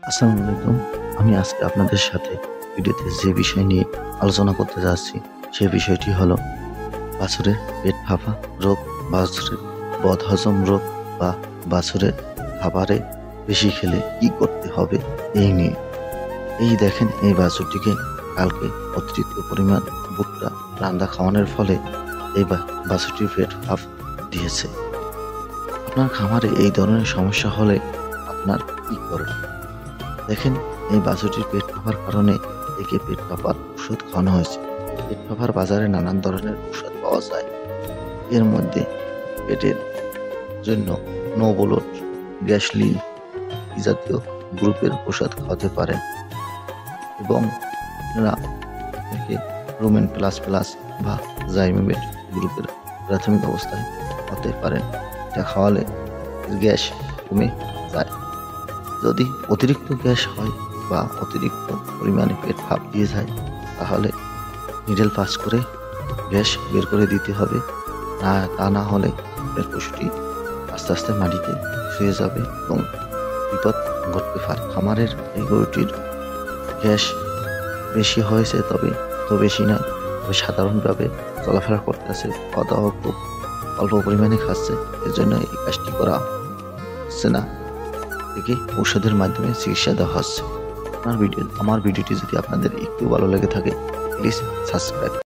আসসালামু আলাইকুম। আমি আজকে আপনাদের সাথে ভিডিওতে যে বিষয় নিয়ে আলোচনা করতে যাচ্ছি সেই বিষয়টি হলো বাছুরের পেট ফাঁপা রোগ, বাছুরের বদহজম রোগ বা বাছুরের খাবারে বেশি খেলে কি করতে হবে এই নিয়ে। এই দেখেন, এই বাছুরটিকে কালকে অতিরিক্ত পরিমাণ ভুট্টা রান্না খাওয়ানোর ফলে এই বাছুরটির পেট ফাঁপ দিয়েছে। আপনার খামারে এই ধরনের সমস্যা হলে আপনার কি করেন? দেখেন, এই বাছুরটির পেট ফাঁপার কারণে একে পেট ফাঁপার ওষুধ খাওয়ানো হয়েছে। পেট ফাঁপার বাজারে নানান ধরনের ওষুধ পাওয়া যায়। এর মধ্যে পেটের জন্য নো ব্লড, গ্যাসলি জাতীয় গ্রুপের ওষুধ খাওয়াতে পারেন এবং আপনারা একে রোমেন প্লাস প্লাস বা জাইমেবেট গ্রুপের প্রাথমিক অবস্থায় খাওয়াতে পারেন। এটা খাওয়ালে গ্যাস কমে যায়। যদি অতিরিক্ত গ্যাস হয় বা অতিরিক্ত পরিমাণে পেট ফাঁপ দিয়ে যায় তাহলে নিডেল পাস করে গ্যাস বের করে দিতে হবে। তা না হলে আপনার পশুটি আস্তে আস্তে মাটিতে শুয়ে যাবে এবং বিপদ ঘটতে পারে। খামারের এই গরুটির গ্যাস বেশি হয়েছে, তবে তো বেশি নয়, তবে সাধারণভাবে চলাফেরা করতেছে, খাওয়া দাওয়া খুব অল্প পরিমাণে খাচ্ছে। এর জন্য এই কাজটি করা হচ্ছে না, থেকে ঔষধের মাধ্যমে চিকিৎসা দেওয়া হচ্ছে। আমার ভিডিওটি যদি আপনাদের একটু ভালো লেগে থাকে প্লিজ সাবস্ক্রাইব।